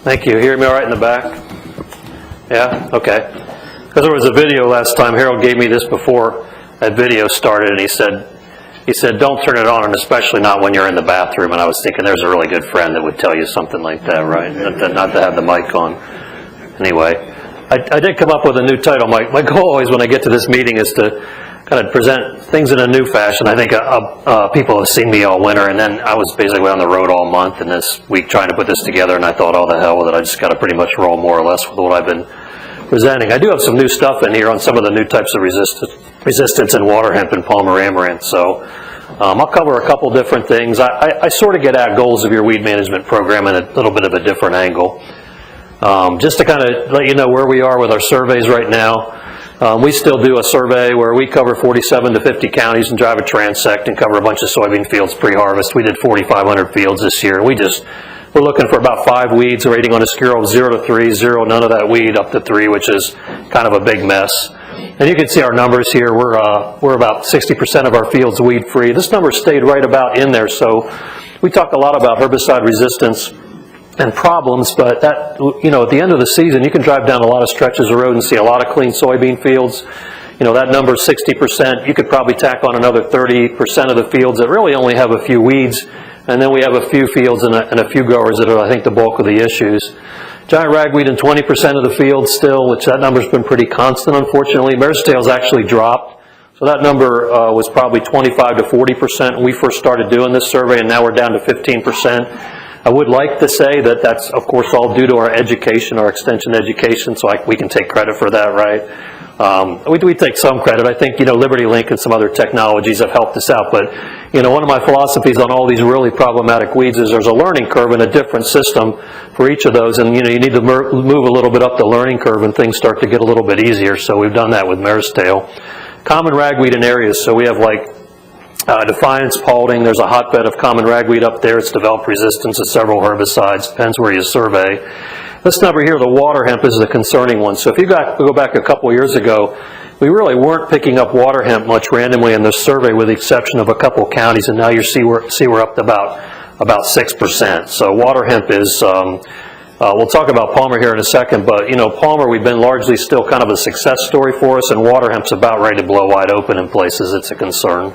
Thank you. Hear me all right in the back? Yeah? Okay. Because there was a video last time. Harold gave me this before that video started, and he said, don't turn it on, and especially not when you're in the bathroom. And I was thinking, there's a really good friend that would tell you something like that, right? Not to have the mic on. Anyway, I did come up with a new title. My goal always when I get to this meeting is to kind of present things in a new fashion. I think people have seen me all winter, and then I was basically on the road all month, and this week trying to put this together, and I thought, oh, the hell with it. I just got to pretty much roll more or less with what I've been presenting. I do have some new stuff in here on some of the new types of resistance in water hemp and Palmer amaranth. So I'll cover a couple different things. I sort of get at goals of your weed management program in a little bit of a different angle. Just to kind of let you know where we are with our surveys right now. We still do a survey where we cover 47 to 50 counties and drive a transect and cover a bunch of soybean fields pre-harvest. We did 4,500 fields this year. We're looking for about 5 weeds, rating on a scale of 0 to 3, 0, none of that weed, up to 3, which is kind of a big mess. And you can see our numbers here. We're about 60% of our fields weed free. This number stayed right about in there. So we talk a lot about herbicide resistance and problems, but that, at the end of the season, you can drive down a lot of stretches of road and see a lot of clean soybean fields. That number is 60%. You could probably tack on another 30% of the fields that really only have a few weeds, and then we have a few fields and a few growers that are, I think, the bulk of the issues. Giant ragweed in 20% of the fields still, which that number's been pretty constant, unfortunately. Marestail's actually dropped. So that number was probably 25 to 40% when we first started doing this survey, and now we're down to 15%. I would like to say that that's, of course, all due to our education, our extension education, so we can take credit for that, right? We take some credit. I think, Liberty Link and some other technologies have helped us out, but, one of my philosophies on all these really problematic weeds is there's a learning curve and a different system for each of those, and, you need to move a little bit up the learning curve and things start to get a little bit easier, so we've done that with marestail. Common ragweed in areas, so we have Defiance, Paulding, there's a hotbed of common ragweed up there. It's developed resistance to several herbicides, depends where you survey. This number here, the water hemp, is the concerning one. So if you go back a couple years ago, we really weren't picking up water hemp much randomly in this survey with the exception of a couple counties, and now you see we're up to about 6%. So water hemp is, we'll talk about Palmer here in a second, but Palmer, we've been largely still kind of a success story for us, and water hemp's about ready to blow wide open in places. It's a concern.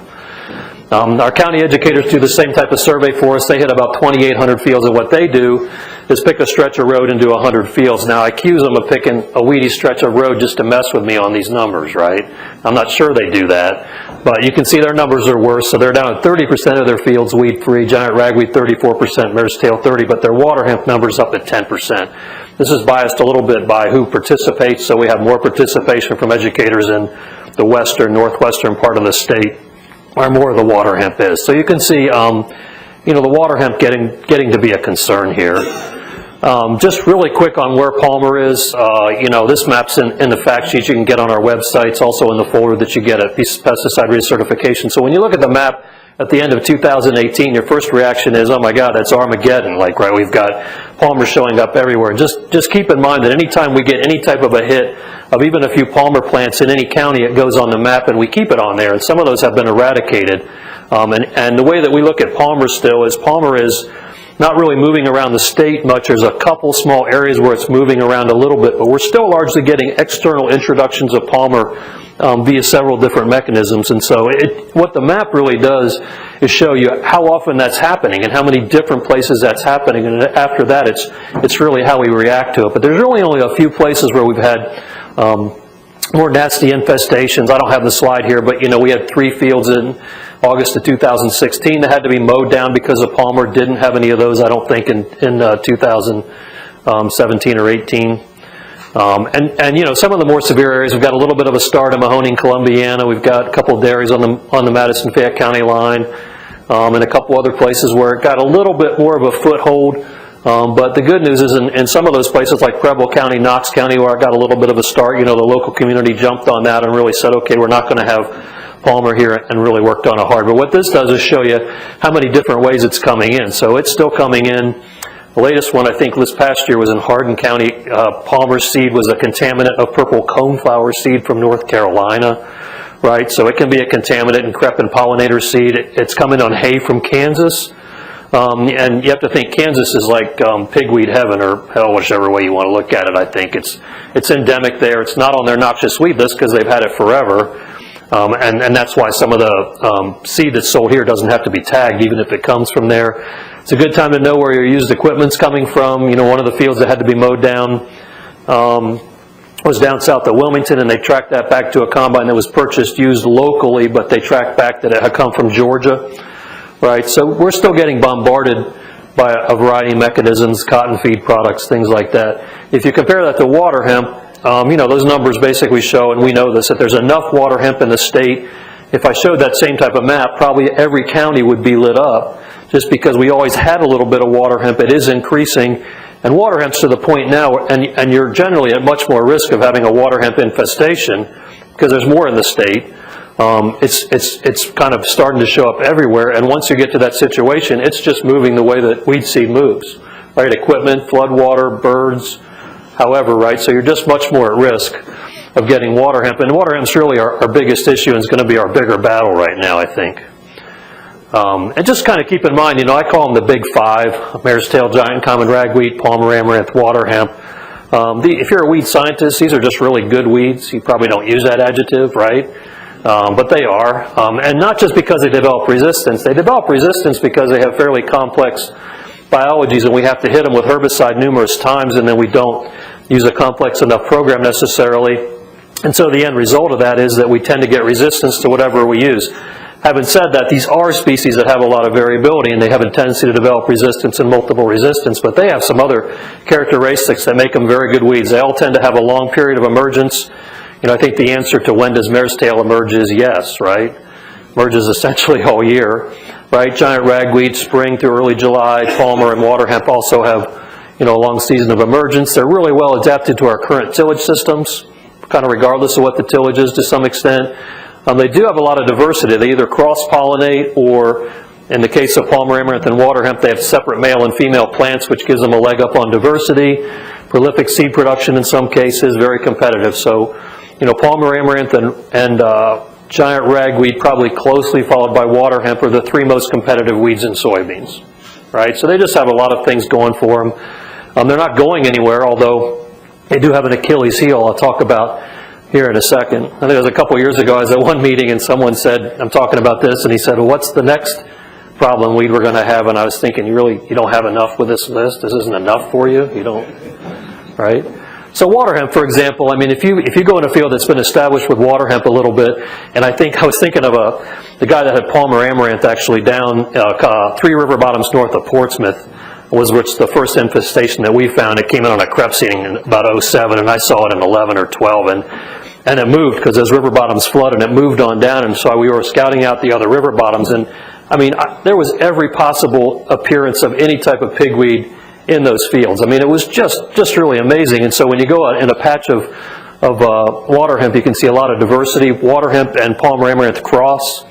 Our county educators do the same type of survey for us. They hit about 2,800 fields, and what they do is pick a stretch of road and do 100 fields. Now, I accuse them of picking a weedy stretch of road just to mess with me on these numbers, right? I'm not sure they do that, but you can see their numbers are worse. So they're down at 30% of their fields weed-free, giant ragweed 34%, marestail 30%, but their water hemp numbers up at 10%. This is biased a little bit by who participates, so we have more participation from educators in the western, northwestern part of the state, where more of the water hemp is. So you can see, the water hemp getting to be a concern here. Just really quick on where Palmer is. This map's in the fact sheet you can get on our website. It's also in the folder that you get at pesticide recertification. So when you look at the map at the end of 2018, your first reaction is, oh my God, that's Armageddon. Right? We've got Palmer showing up everywhere. And just keep in mind that anytime we get any type of a hit of even a few Palmer plants in any county, it goes on the map and we keep it on there. And some of those have been eradicated. And the way that we look at Palmer still is Palmer is not really moving around the state much. There's a couple small areas where it's moving around a little bit, but we're still largely getting external introductions of Palmer via several different mechanisms. And so what the map really does is show you how often that's happening and how many different places that's happening. And after that, it's really how we react to it. But there's really only a few places where we've had more nasty infestations. I don't have the slide here, but we had 3 fields in August of 2016 that had to be mowed down because of Palmer. Didn't have any of those, I don't think, in 2017 or 18. And some of the more severe areas, we've got a little bit of a start in Mahoning, Columbiana. We've got a couple of dairies on the Madison-Fayette County line, and a couple other places where it got a little bit more of a foothold. But the good news is in some of those places like Preble County, Knox County, where I got a little bit of a start, the local community jumped on that and really said, okay, we're not going to have Palmer here, and really worked on it hard. But what this does is show you how many different ways it's coming in. So it's still coming in. The latest one, I think, this past year was in Hardin County. Palmer seed was a contaminant of purple coneflower seed from North Carolina, right? So it can be a contaminant in crepe and pollinator seed. It's coming on hay from Kansas. And you have to think Kansas is like pigweed heaven, or hell, whichever way you want to look at it. I think it's endemic there. It's not on their noxious weed list because they've had it forever. And that's why some of the seed that's sold here doesn't have to be tagged, even if it comes from there. It's a good time to know where your used equipment's coming from. You know, one of the fields that had to be mowed down was down south of Wilmington, and they tracked that back to a combine that was purchased used locally, but they tracked back that it had come from Georgia. Right, so we're still getting bombarded by a variety of mechanisms, cotton feed products, things like that. If you compare that to water hemp, you know, those numbers basically show, and we know this, that there's enough water hemp in the state. If I showed that same type of map, probably every county would be lit up, just because we always had a little bit of water hemp. It is increasing, and water hemp's to the point now, and you're generally at much more risk of having a water hemp infestation, because there's more in the state. It's kind of starting to show up everywhere, and once you get to that situation, it's just moving the way that weed seed moves, right? Equipment, flood water, birds, however, right? So you're just much more at risk of getting water hemp, and water hemp's really our biggest issue, and is going to be our bigger battle right now, I think. And just kind of keep in mind, you know, I call them the big five: marestail, giant common ragweed, palmer amaranth, water hemp. If you're a weed scientist, these are just really good weeds. You probably don't use that adjective, right? But they are, and not just because they develop resistance. They develop resistance because they have fairly complex biologies, and we have to hit them with herbicide numerous times, and then we don't use a complex enough program necessarily. And so the end result of that is that we tend to get resistance to whatever we use. Having said that, these are species that have a lot of variability, and they have a tendency to develop resistance and multiple resistance, but they have some other characteristics that make them very good weeds. They all tend to have a long period of emergence. You know, I think the answer to when does marestail emerge is yes, right? Emerges essentially all year, right? Giant ragweed, spring through early July. Palmer and water hemp also have, you know, a long season of emergence. They're really well adapted to our current tillage systems, kind of regardless of what the tillage is to some extent. They do have a lot of diversity. They either cross-pollinate, or in the case of palmer amaranth and water hemp, they have separate male and female plants, which gives them a leg up on diversity. Prolific seed production in some cases, very competitive. So, you know, palmer amaranth and giant ragweed, probably closely followed by water hemp, are the three most competitive weeds in soybeans, right? So they just have a lot of things going for them. They're not going anywhere, although they do have an Achilles heel I'll talk about here in a second. I think it was a couple years ago, I was at one meeting and someone said, I'm talking about this, and he said, well, what's the next problem weed we're going to have? And I was thinking, you don't have enough with this list? This isn't enough for you? You don't, right? So water hemp, for example, I mean, if you go in a field that's been established with water hemp a little bit, and I was thinking of the guy that had palmer amaranth actually down 3 river bottoms north of Portsmouth, was the first infestation that we found. It came in on a crepe seeding in about 07, and I saw it in 11 or 12, and it moved because those river bottoms flooded, and it moved on down, and so we were scouting out the other river bottoms, and I mean, there was every possible appearance of any type of pigweed in those fields. I mean, it was just really amazing. And so when you go out in a patch of water hemp, you can see a lot of diversity. Water hemp and palmer amaranth cross,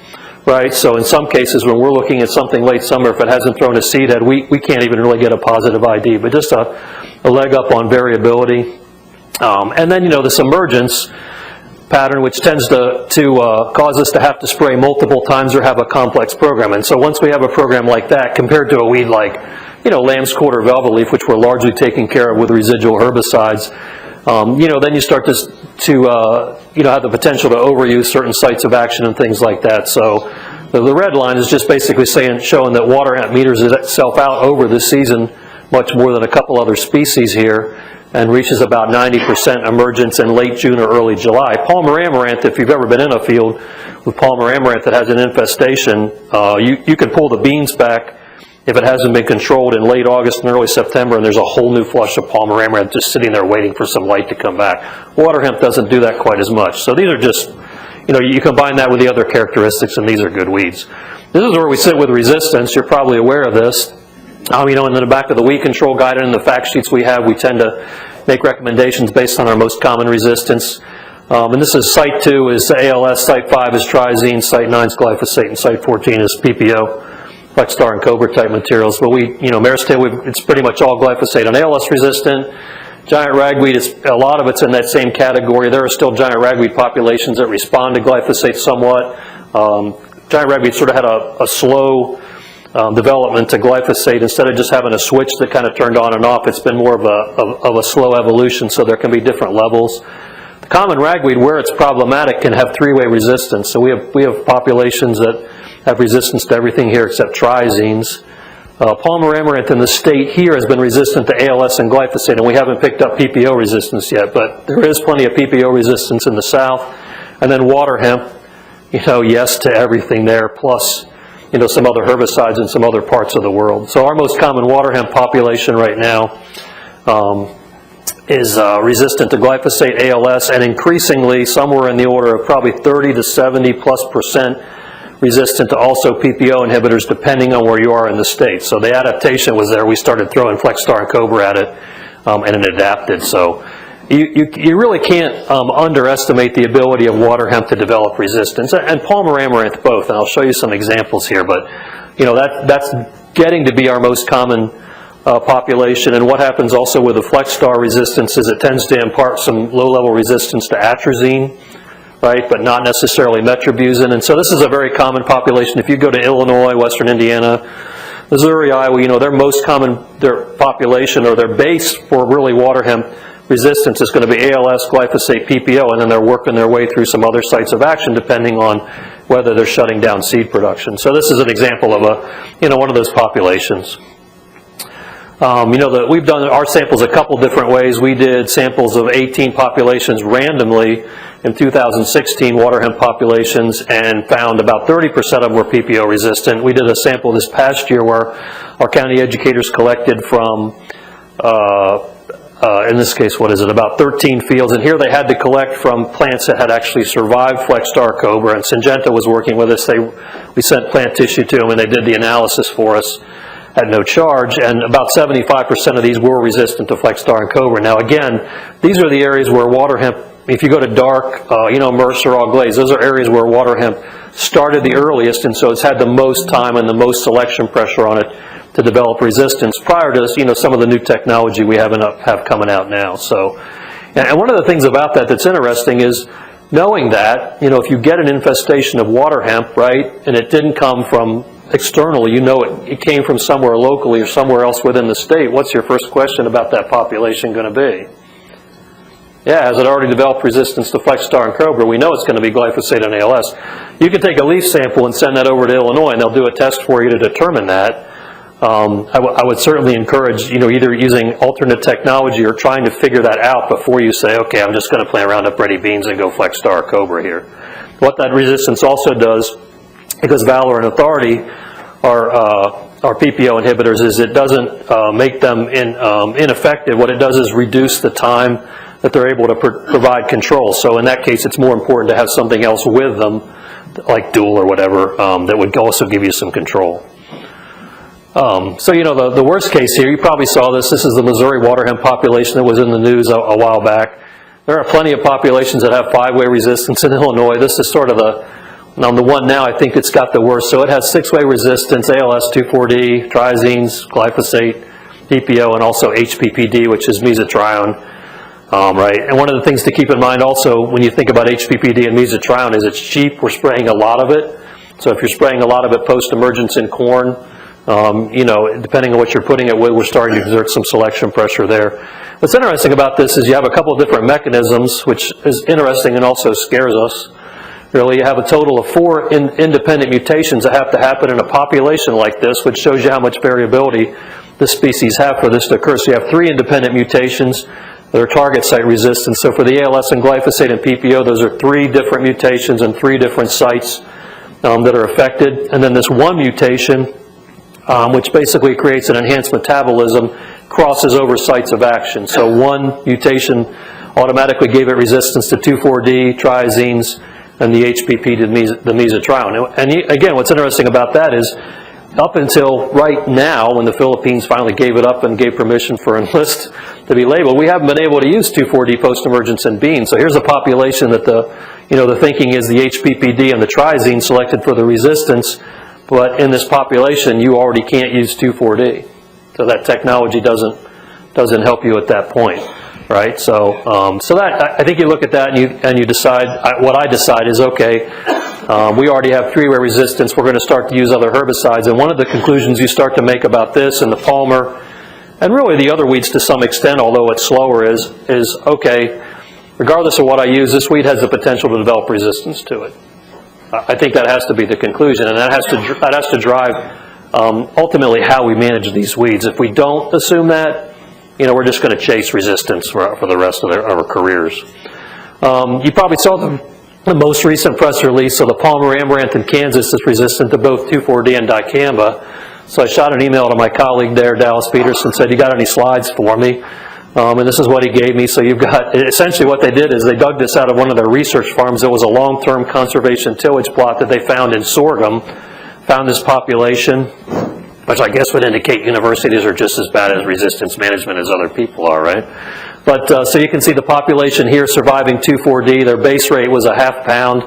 right? So in some cases, when we're looking at something late summer, if it hasn't thrown a seed head, we can't even really get a positive ID, but just a leg up on variability. And then, you know, this emergence pattern, which tends to cause us to have to spray multiple times or have a complex program. And so once we have a program like that, compared to a weed like, you know, lamb's quarter velvet leaf, which we're largely taking care of with residual herbicides, you know, then you start to you know, have the potential to overuse certain sites of action and things like that. So the red line is just basically showing that water hemp meters itself out over the season much more than a couple other species here, and reaches about 90% emergence in late June or early July. Palmer amaranth, if you've ever been in a field with palmer amaranth that has an infestation, you can pull the beans back if it hasn't been controlled in late August and early September, and there's a whole new flush of palmer amaranth just sitting there waiting for some light to come back. Water hemp doesn't do that quite as much. So these are just, you know, you combine that with the other characteristics, and these are good weeds. This is where we sit with resistance. You're probably aware of this. You know, in the back of the weed control guide and in the fact sheets we have, we tend to make recommendations based on our most common resistance. And this is Site 2 is ALS, Site 5 is Trizene, Site 9 is glyphosate, and Site 14 is PPO, Flexstar and Cobra type materials. But you know, marestail, it's pretty much all glyphosate and ALS resistant. Giant ragweed, a lot of it's in that same category. There are still giant ragweed populations that respond to glyphosate somewhat. Giant ragweed sort of had a slow development to glyphosate. Instead of just having a switch that kind of turned on and off, it's been more of a slow evolution, so there can be different levels. The common ragweed, where it's problematic, can have three-way resistance. So we have populations that have resistance to everything here except triazines. Palmer amaranth in the state here has been resistant to ALS and glyphosate, and we haven't picked up PPO resistance yet, but there is plenty of PPO resistance in the south. And then water hemp, yes to everything there, plus some other herbicides in some other parts of the world. So our most common water hemp population right now is resistant to glyphosate, ALS, and increasingly somewhere in the order of probably 30 to 70+% resistant to also PPO inhibitors, depending on where you are in the state. So the adaptation was there. We started throwing Flexstar and Cobra at it, and it adapted. So you really can't underestimate the ability of water hemp to develop resistance, and Palmer amaranth both. And I'll show you some examples here. But that's getting to be our most common population. And what happens also with the Flexstar resistance is it tends to impart some low-level resistance to atrazine, right, but not necessarily metribuzin. And so this is a very common population. If you go to Illinois, Western Indiana, Missouri, Iowa, their population or their base for really water hemp resistance is going to be ALS, glyphosate, PPO, and then they're working their way through some other sites of action depending on whether they're shutting down seed production. So this is an example of one of those populations. We've done our samples a couple different ways. We did samples of 18 populations randomly in 2016, water hemp populations, and found about 30% of them were PPO resistant. We did a sample this past year where our county educators collected from, in this case, about 13 fields. And here they had to collect from plants that had actually survived Flexstar Cobra, and Syngenta was working with us. We sent plant tissue to them, and they did the analysis for us at no charge, and about 75% of these were resistant to Flexstar and Cobra. Now again, these are the areas where water hemp, if you go to dark, Mercer, all glaze, those are areas where water hemp started the earliest, and so it's had the most time and the most selection pressure on it to develop resistance prior to some of the new technology we have coming out now. So, and one of the things about that's interesting is knowing that, if you get an infestation of water hemp, right, and it didn't come from externally, it came from somewhere locally or somewhere else within the state, what's your first question about that population going to be? Yeah, has it already developed resistance to Flexstar and Cobra? We know it's going to be glyphosate and ALS. You can take a leaf sample and send that over to Illinois, and they'll do a test for you to determine that. I would certainly encourage, either using alternate technology or trying to figure that out before you say, okay, I'm just going to plant Roundup Ready beans and go Flexstar or Cobra here. What that resistance also does, because Valor and Authority are PPO inhibitors, is it doesn't make them ineffective. What it does is reduce the time that they're able to provide control. So in that case, it's more important to have something else with them, like Dual or whatever, that would also give you some control. So the worst case here, you probably saw this. This is the Missouri water hemp population that was in the news a while back. There are plenty of populations that have 5-way resistance in Illinois. This is sort of on the one now, I think it's got the worst. So it has 6-way resistance, ALS, 2,4-D, triazines, glyphosate, PPO, and also HPPD, which is mesotrione, right? And one of the things to keep in mind also when you think about HPPD and mesotrione is it's cheap. We're spraying a lot of it. So if you're spraying a lot of it post-emergence in corn, depending on what you're putting it with, we're starting to exert some selection pressure there. What's interesting about this is you have a couple of different mechanisms, which is interesting and also scares us. Really, you have a total of 4 independent mutations that have to happen in a population like this, which shows you how much variability this species have for this to occur. So you have 3 independent mutations that are target site resistant. So for the ALS and glyphosate and PPO, those are 3 different mutations and 3 different sites that are affected. And then this one mutation, which basically creates an enhanced metabolism, crosses over sites of action. So one mutation automatically gave it resistance to 2,4-D, triazines, and the HPP to the mesotrione. And again, what's interesting about that is up until right now, when the Philippines finally gave it up and gave permission for Enlist to be labeled, we haven't been able to use 2,4-D post-emergence in beans. So here's a population that the thinking is the HPPD and the triazine selected for the resistance, but in this population, you already can't use 2,4-D. So that technology doesn't help you at that point. Right, so that I think you look at that and you decide. What I decide is, okay, We already have three-way resistance. We're going to start to use other herbicides. And one of the conclusions you start to make about this and the palmer, and really the other weeds to some extent, although it's slower, is okay, regardless of what I use, this weed has the potential to develop resistance to it. I think that has to be the conclusion, and that has to drive ultimately how we manage these weeds. If we don't assume that, we're just going to chase resistance for the rest of our careers. You probably saw the most recent press release. So the Palmer Amaranth in Kansas is resistant to both 2,4-D and dicamba. So I shot an email to my colleague there, Dallas Peterson, said, "You got any slides for me?" And this is what he gave me. So you've got, essentially what they did is they dug this out of one of their research farms. It was a long-term conservation tillage plot that they found in sorghum, found this population, which I guess would indicate universities are just as bad at resistance management as other people are, right? But so you can see the population here surviving 2,4-D. Their base rate was a half pound,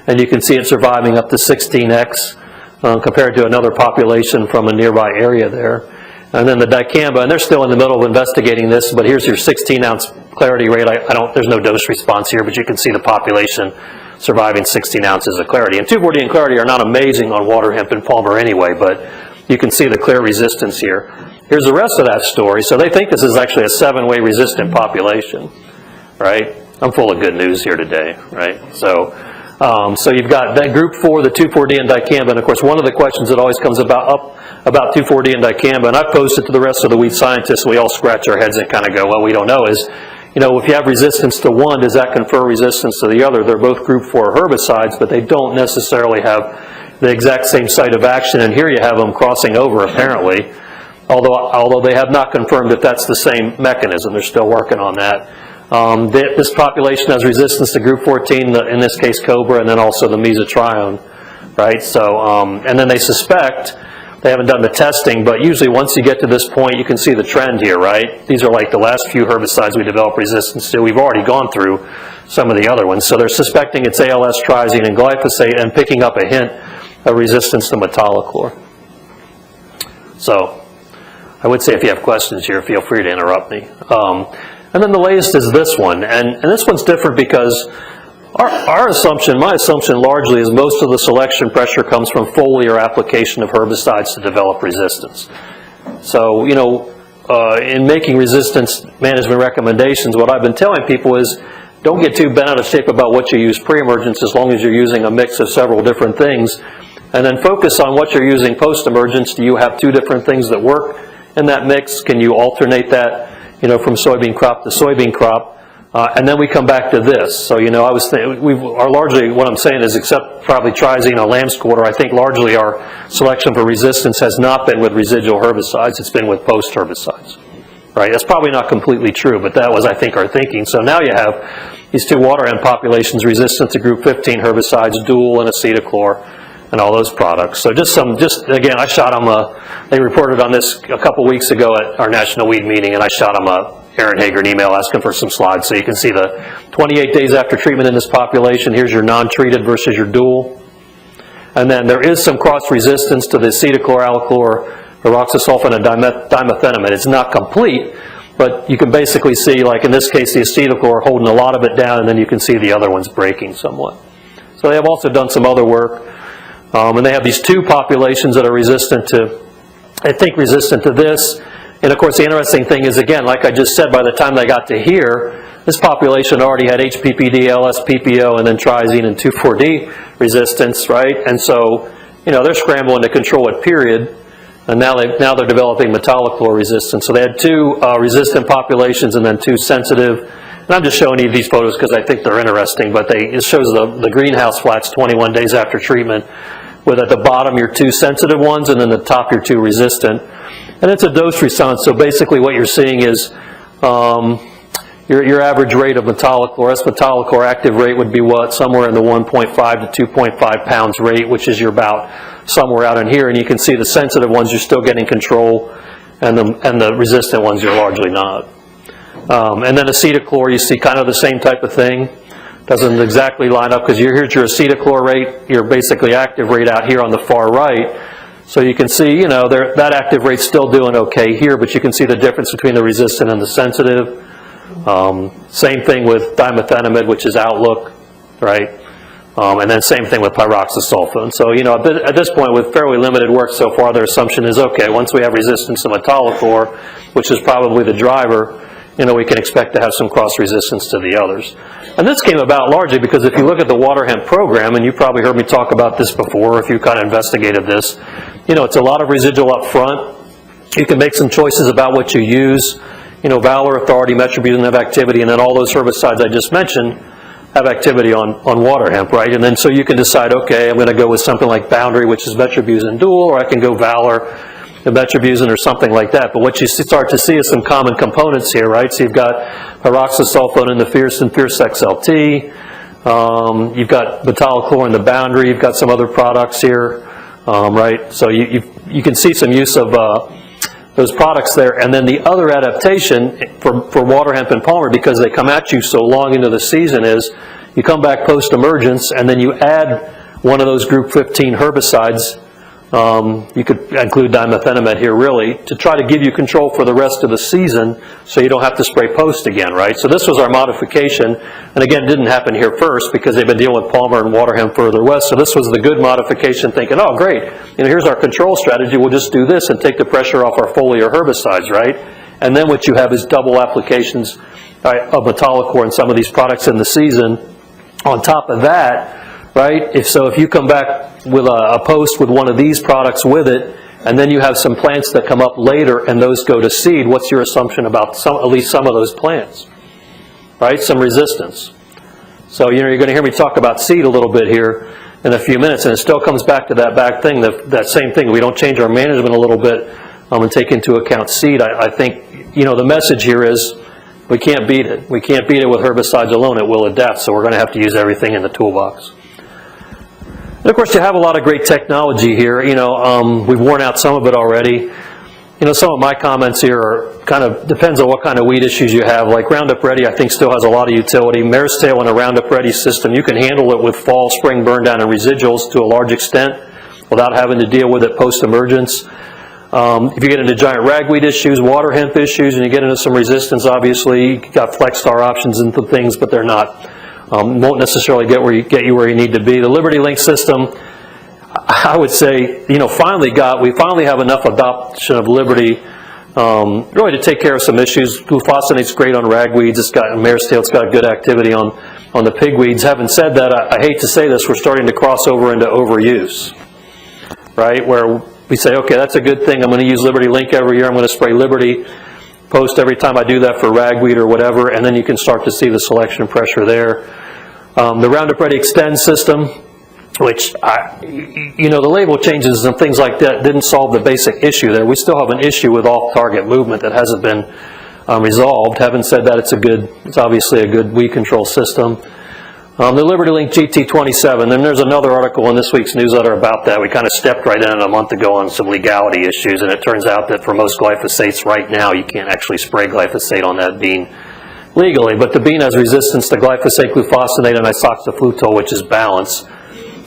and you can see it surviving up to 16x compared to another population from a nearby area there. And then the dicamba, and they're still in the middle of investigating this, but here's your 16-ounce clarity rate. There's no dose response here, but you can see the population surviving 16 ounces of clarity. And 2,4-D and clarity are not amazing on water hemp and palmer anyway, but you can see the clear resistance here. Here's the rest of that story. So they think this is actually a 7-way resistant population, right? I'm full of good news here today, right? So you've got that group 4, the 2,4-D and dicamba, and of course one of the questions that always comes about 2,4-D and dicamba, and I've posed it to the rest of the weed scientists, we all scratch our heads and kind of go, well, we don't know, is, if you have resistance to one, does that confer resistance to the other? They're both group 4 herbicides, but they don't necessarily have the exact same site of action, and here you have them crossing over apparently, although they have not confirmed if that's the same mechanism. They're still working on that. This population has resistance to group 14, in this case cobra, and then also the mesotrione, right? So, and then they suspect, they haven't done the testing, but usually once you get to this point, you can see the trend here, right? These are like the last few herbicides we develop resistance to. We've already gone through some of the other ones. So they're suspecting it's ALS, triazine, and glyphosate, and picking up a hint of resistance to metolachlor. So I would say if you have questions here, feel free to interrupt me. And then the latest is this one, and this one's different because our assumption, my assumption largely is most of the selection pressure comes from foliar application of herbicides to develop resistance. So, in making resistance management recommendations, what I've been telling people is don't get too bent out of shape about what you use pre-emergence as long as you're using a mix of several different things. And then focus on what you're using post-emergence. Do you have 2 different things that work in that mix? Can you alternate that, from soybean crop to soybean crop? And then we come back to this. So, I was thinking, we are largely, what I'm saying is, except probably triazine or lamb's quarter, I think largely our selection for resistance has not been with residual herbicides. It's been with post herbicides, right? That's probably not completely true, but that was, I think, our thinking. So now you have these 2 waterhemp populations resistant to group 15 herbicides, dual and acetochlor, and all those products. So again, I shot them, they reported on this a couple weeks ago at our national weed meeting, and I shot them Aaron Hager an email asking for some slides. So you can see the 28 days after treatment in this population. Here's your non-treated versus your dual. And then there is some cross-resistance to the acetochlor, allichlor, peroxysulfan, and dimethenamide. It's not complete, but you can basically see, like in this case, the acetochlor holding a lot of it down, and then you can see the other ones breaking somewhat. So they have also done some other work. And they have these 2 populations that are resistant to, I think, resistant to this. And of course, the interesting thing is, again, like I just said, by the time they got to here, this population already had HPPD, LS, PPO, and then triazine and 2,4-D resistance, right? And so, they're scrambling to control it, period. And now they're developing metolachlor resistance. So they had 2 resistant populations and then 2 sensitive. And I'm just showing you these photos because I think they're interesting, but it shows the greenhouse flats 21 days after treatment, with at the bottom your 2 sensitive ones and then the top your 2 resistant. And it's a dose response, so basically what you're seeing is your average rate of metolachlor. This metolachlor active rate would be what? Somewhere in the 1.5 to 2.5 pounds rate, which is about somewhere out in here. And you can see the sensitive ones you're still getting control, and the resistant ones you're largely not. And then acetochlor, you see kind of the same type of thing. Doesn't exactly line up because here's your acetochlor rate, your basically active rate out here on the far right. So you can see, that active rate's still doing okay here, but you can see the difference between the resistant and the sensitive. Same thing with dimethenamide, which is Outlook, right? And then same thing with pyroxasulfone. So, you know, at this point, with fairly limited work so far, their assumption is, okay, once we have resistance to metolachlor, which is probably the driver, you know, we can expect to have some cross-resistance to the others. And this came about largely because if you look at the Waterhemp program, and you probably heard me talk about this before, if you kind of investigated this, you know, it's a lot of residual up front. You can make some choices about what you use. You know, Valor, Authority, Metribuzin have activity, and then all those herbicides I just mentioned have activity on water hemp, right? And then so you can decide, okay, I'm going to go with something like Boundary, which is Metribuzin dual, or I can go Valor and Metribuzin or something like that. But what you start to see is some common components here, right? So you've got pyroxasulfone in the Fierce and Fierce XLT. You've got metolachlor in the Boundary. You've got some other products here, right? So you can see some use of those products there. And then the other adaptation for water hemp and palmer, because they come at you so long into the season, is you come back post-emergence and then you add one of those group 15 herbicides. You could include dimethanomet here, really, to try to give you control for the rest of the season so you don't have to spray post again, right? So this was our modification. And again, it didn't happen here first because they've been dealing with palmer and water hemp further west. So this was the good modification, thinking, oh, great, you know, here's our control strategy. We'll just do this and take the pressure off our foliar herbicides, right? And then what you have is double applications of metolachlor and some of these products in the season. On top of that, right, if you come back with a post with one of these products with it, and then you have some plants that come up later and those go to seed, what's your assumption about at least some of those plants? Right, some resistance. So, you know, you're going to hear me talk about seed a little bit here in a few minutes, and it still comes back to that thing, that same thing. We don't change our management a little bit and take into account seed. I think, you know, the message here is we can't beat it. We can't beat it with herbicides alone. It will adapt, so we're going to have to use everything in the toolbox. And of course, you have a lot of great technology here. You know, we've worn out some of it already. You know, some of my comments here are kind of depends on what kind of weed issues you have. Like Roundup Ready, I think still has a lot of utility. Marestail in a Roundup Ready system, you can handle it with fall, spring burn down and residuals to a large extent without having to deal with it post-emergence. If you get into giant ragweed issues, water hemp issues, and you get into some resistance, obviously, you've got FlexStar options and things, but they're not. Won't necessarily get you where you need to be. The Liberty Link system, I would say, you know, we finally have enough adoption of Liberty really to take care of some issues. Glufosinate is great on ragweeds. It's got marestail. It's got good activity on the pigweeds. Having said that, I hate to say this, we're starting to cross over into overuse, right? Where we say, okay, that's a good thing. I'm going to use Liberty Link every year. I'm going to spray Liberty post every time I do that for ragweed or whatever, and then you can start to see the selection pressure there. The Roundup Ready Extend system, which, you know, the label changes and things like that didn't solve the basic issue there. We still have an issue with off-target movement that hasn't been resolved. Having said that, it's obviously a good weed control system. The Liberty Link GT27, and there's another article in this week's newsletter about that. We kind of stepped right in a month ago on some legality issues, and it turns out that for most glyphosates right now, you can't actually spray glyphosate on that bean legally. But the bean has resistance to glyphosate, glufosinate, and isoxaflutol, which is Balance.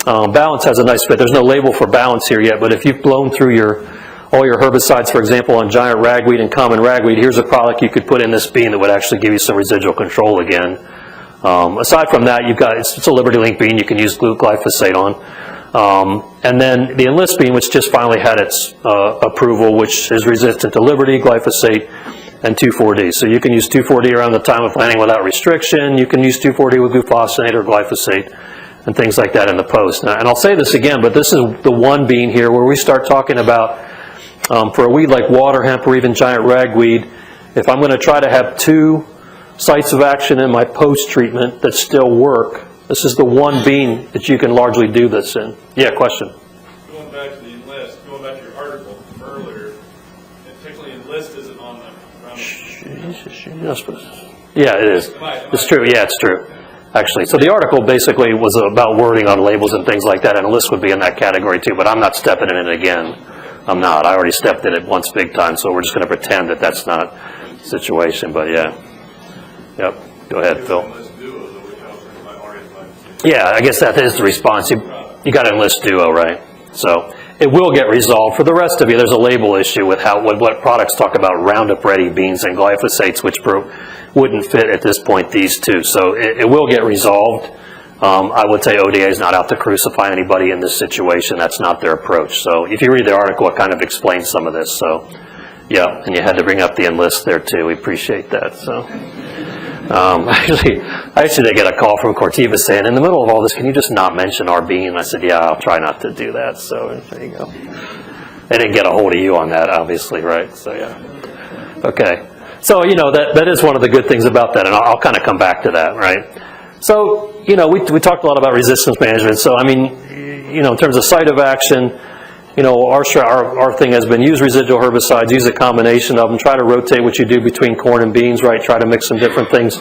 Balance has a nice fit. There's no label for Balance here yet, but if you've blown through all your herbicides, for example, on giant ragweed and common ragweed, here's a product you could put in this bean that would actually give you some residual control again. Aside from that, it's a Liberty Link bean you can use glyphosate on. And then the Enlist bean, which just finally had its approval, which is resistant to Liberty, glyphosate, and 2,4-D. So you can use 2,4-D around the time of planting without restriction. You can use 2,4-D with glufosinate or glyphosate and things like that in the post. Now, and I'll say this again, but this is the one bean here where we start talking about, for a weed like water hemp or even giant ragweed, if I'm going to try to have 2 sites of action in my post-treatment that still work, this is the one bean that you can largely do this in. Yeah, question? Going back to the Enlist, going back to your article earlier, technically Enlist isn't on the Yeah, it is. It's true. Yeah, it's true. Actually, so the article basically was about wording on labels and things like that, and Enlist would be in that category too, but I'm not stepping in it again. I'm not. I already stepped in it once big time, so we're just going to pretend that that's not the situation, but yeah. Yep. Go ahead, Phil. Yeah, I guess that is the response. You got to Enlist Duo, right? So it will get resolved. For the rest of you, there's a label issue with what products talk about Roundup Ready beans and glyphosates, which wouldn't fit at this point these two. So it will get resolved. I would say ODA is not out to crucify anybody in this situation. That's not their approach. So if you read the article, it kind of explains some of this. So yeah, and you had to bring up the enlist there too. We appreciate that. So actually they get a call from Corteva saying, in the middle of all this, can you just not mention our bean? And I said, yeah, I'll try not to do that. So there you go. They didn't get a hold of you on that, obviously, right? So yeah. Okay. So, you know, that is one of the good things about that, and I'll kind of come back to that, right? So, you know, we talked a lot about resistance management. So, I mean, you know, in terms of site of action, you know, our thing has been use residual herbicides, use a combination of them, try to rotate what you do between corn and beans, right? Try to mix some different things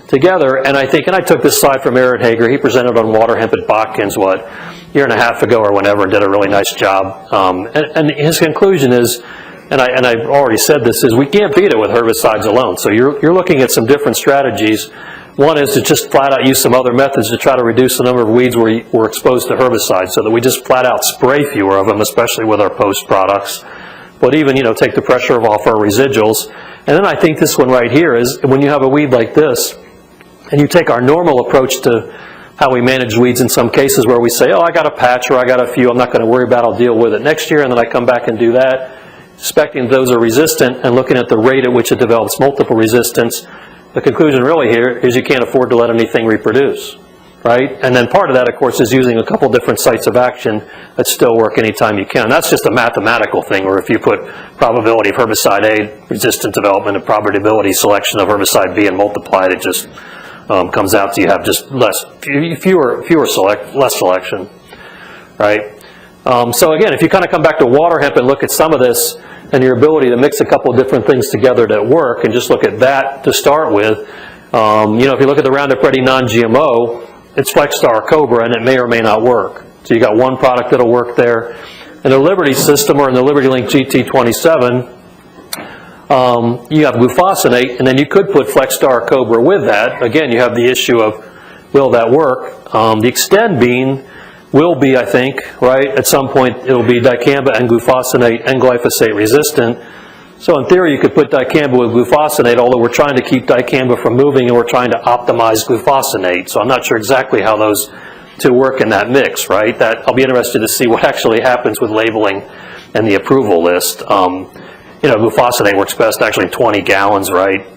together. And I think, and I took this slide from Aaron Hager, he presented on Waterhemp at Botkins, what, a year and a half ago or whenever, and did a really nice job. And his conclusion is, and I've already said this, is we can't beat it with herbicides alone. So you're looking at some different strategies. One is to just flat out use some other methods to try to reduce the number of weeds we're exposed to herbicides, so that we just flat out spray fewer of them, especially with our post products. But even, you know, take the pressure off our residuals. And then I think this one right here is when you have a weed like this, and you take our normal approach to how we manage weeds in some cases where we say, oh, I got a patch or I got a few, I'm not going to worry about it, I'll deal with it next year, and then I come back and do that, expecting those are resistant and looking at the rate at which it develops multiple resistance. The conclusion really here is you can't afford to let anything reproduce, right? And then part of that, of course, is using a couple different sites of action that still work anytime you can. That's just a mathematical thing, or if you put probability of herbicide A resistant development and probability selection of herbicide B and multiply it, just comes out to you have just less selection, right? So again, if you kind of come back to Waterhemp and look at some of this, and your ability to mix a couple of different things together that work, and just look at that to start with. You know, if you look at the Roundup Ready non-GMO, it's Flexstar Cobra, and it may or may not work. So you got one product that'll work there. In the Liberty system, or in the Liberty Link GT27, you have glufosinate, and then you could put Flexstar Cobra with that. Again, you have the issue of, will that work? The Extend bean will be, I think, right, at some point it'll be dicamba and glufosinate and glyphosate resistant. So in theory you could put dicamba with glufosinate, although we're trying to keep dicamba from moving and we're trying to optimize glufosinate. So I'm not sure exactly how those two work in that mix, right? That I'll be interested to see what actually happens with labeling and the approval list. You know, glufosinate works best actually in 20 gallons, right?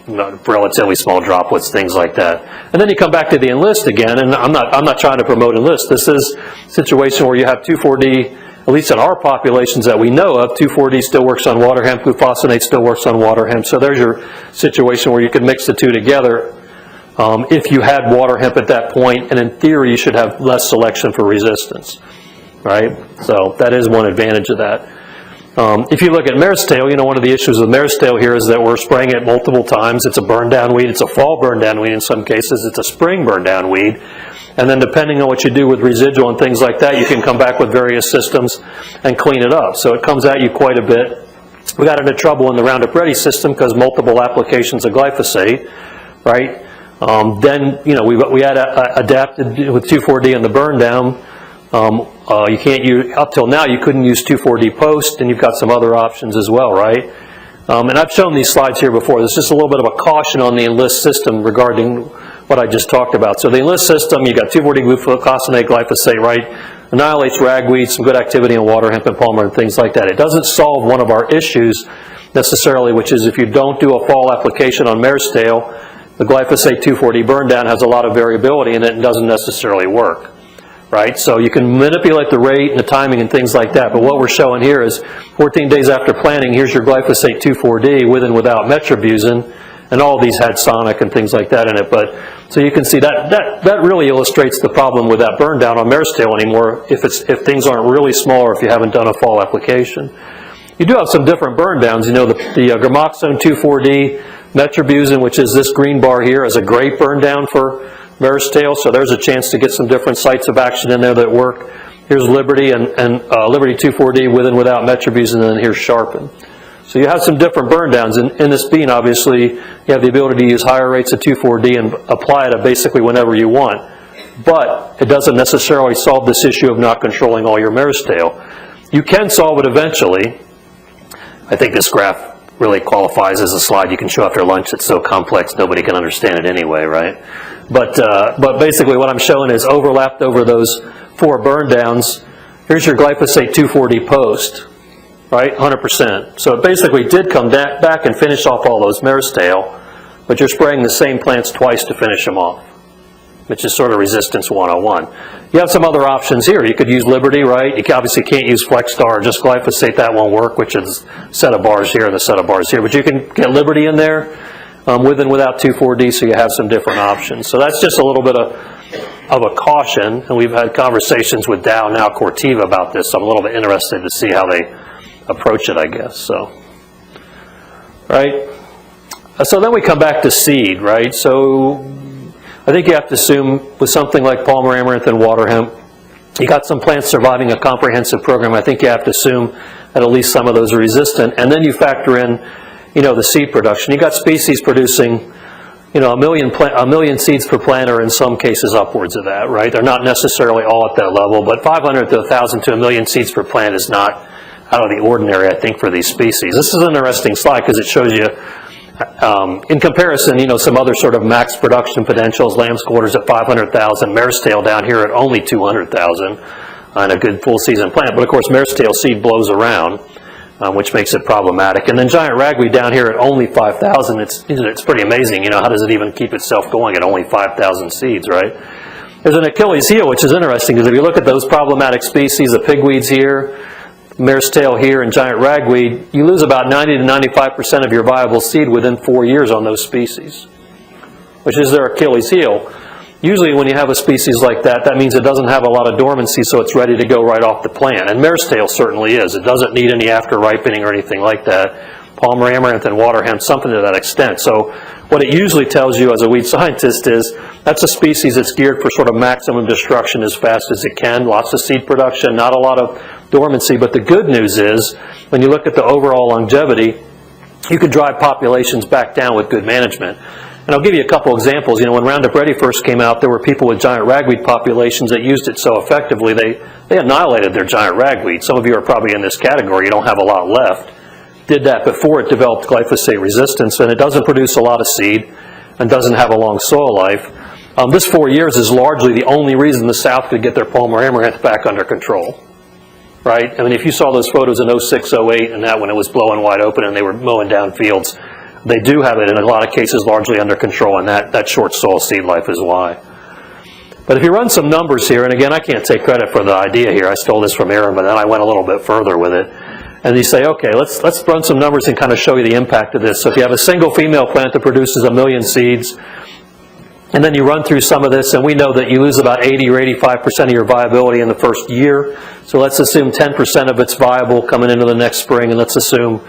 Relatively small droplets, things like that. And then you come back to the Enlist again, and I'm not trying to promote Enlist. This is a situation where you have 2,4-D, at least in our populations that we know of, 2,4-D still works on Waterhemp, glufosinate still works on Waterhemp. So there's your situation where you can mix the two together if you had Waterhemp at that point, and in theory you should have less selection for resistance, right? So that is one advantage of that. If you look at marestail, you know, one of the issues with marestail here is that we're spraying it multiple times. It's a burn down weed. It's a fall burn down weed in some cases. It's a spring burn down weed. And then depending on what you do with residual and things like that, you can come back with various systems and clean it up. So it comes at you quite a bit. We got into trouble in the Roundup Ready system because multiple applications of glyphosate, right? Then, you know, we had adapted with 2,4-D in the burn down. You can't use, up till now you couldn't use 2,4-D post, and you've got some other options as well, right? And I've shown these slides here before. There's just a little bit of a caution on the Enlist system regarding what I just talked about. So the Enlist system, you got 2,4-D glufosinate, glyphosate, right? Annihilates ragweed, some good activity in Waterhemp and Palmer and things like that. It doesn't solve one of our issues necessarily, which is if you don't do a fall application on marestail, the glyphosate 2,4-D burn down has a lot of variability in it and doesn't necessarily work. Right? So you can manipulate the rate and the timing and things like that, but what we're showing here is 14 days after planting, here's your glyphosate 2,4-D with and without metribuzin, and all of these had sonic and things like that in it. But so you can see that really illustrates the problem with that burn down on marestail anymore if things aren't really small or if you haven't done a fall application. You do have some different burn downs. You know, the gramoxone 2,4-D, metribuzin, which is this green bar here, is a great burn down for marestail, so there's a chance to get some different sites of action in there that work. Here's Liberty and Liberty 2,4-D with and without metribuzin, and then here's Sharpen. So you have some different burn downs. In this bean, obviously, you have the ability to use higher rates of 2,4-D and apply it basically whenever you want. But it doesn't necessarily solve this issue of not controlling all your marestail. You can solve it eventually. I think this graph really qualifies as a slide you can show after lunch. It's so complex, nobody can understand it anyway, right? But basically what I'm showing is overlapped over those 4 burn downs. Here's your glyphosate 2,4-D post, right? 100%. So it basically did come back and finish off all those marestail, but you're spraying the same plants twice to finish them off, which is sort of resistance 101. You have some other options here. You could use Liberty, right? You obviously can't use Flexstar or just glyphosate. That won't work, which is a set of bars here and a set of bars here. But you can get Liberty in there with and without 2,4-D, so you have some different options. So that's just a little bit of a caution, and we've had conversations with Dow, now Corteva, about this. So I'm a little bit interested to see how they approach it, I guess. So, right? So then we come back to seed, right? So I think you have to assume with something like Palmer Amaranth and Waterhemp, you got some plants surviving a comprehensive program. I think you have to assume that at least some of those are resistant, and then you factor in, you know, the seed production. You got species producing, you know, a million seeds per plant, or in some cases upwards of that, right? They're not necessarily all at that level, but 500 to 1,000 to 1,000,000 seeds per plant is not out of the ordinary, I think, for these species. This is an interesting slide because it shows you, in comparison, you know, some other sort of max production potentials. Lamb's quarters at 500,000, marestail down here at only 200,000 on a good full season plant. But of course, marestail seed blows around, which makes it problematic. And then giant ragweed down here at only 5,000. It's pretty amazing. You know, how does it even keep itself going at only 5,000 seeds, right? There's an Achilles heel, which is interesting because if you look at those problematic species, the pigweeds here, marestail here, and giant ragweed, you lose about 90 to 95% of your viable seed within 4 years on those species, which is their Achilles heel. Usually when you have a species like that, that means it doesn't have a lot of dormancy, so it's ready to go right off the plant. And marestail certainly is. It doesn't need any after ripening or anything like that. Palmer Amaranth and Waterhemp, something to that extent. So what it usually tells you as a weed scientist is that's a species that's geared for sort of maximum destruction as fast as it can. Lots of seed production, not a lot of dormancy. But the good news is, when you look at the overall longevity, you can drive populations back down with good management. And I'll give you a couple examples. You know, when Roundup Ready first came out, there were people with giant ragweed populations that used it so effectively, they annihilated their giant ragweed. Some of you are probably in this category. You don't have a lot left. Did that before it developed glyphosate resistance, and it doesn't produce a lot of seed and doesn't have a long soil life. This 4 years is largely the only reason the South could get their Palmer Amaranth back under control, right? I mean, if you saw those photos in 06, 08, and that when it was blowing wide open and they were mowing down fields, they do have it in a lot of cases largely under control, and that short soil seed life is why. But if you run some numbers here, and again, I can't take credit for the idea here. I stole this from Aaron, but then I went a little bit further with it. And you say, okay, let's run some numbers and kind of show you the impact of this. So if you have a single female plant that produces 1,000,000 seeds, and then you run through some of this, and we know that you lose about 80 or 85% of your viability in the first year. So let's assume 10% of it's viable coming into the next spring, and let's assume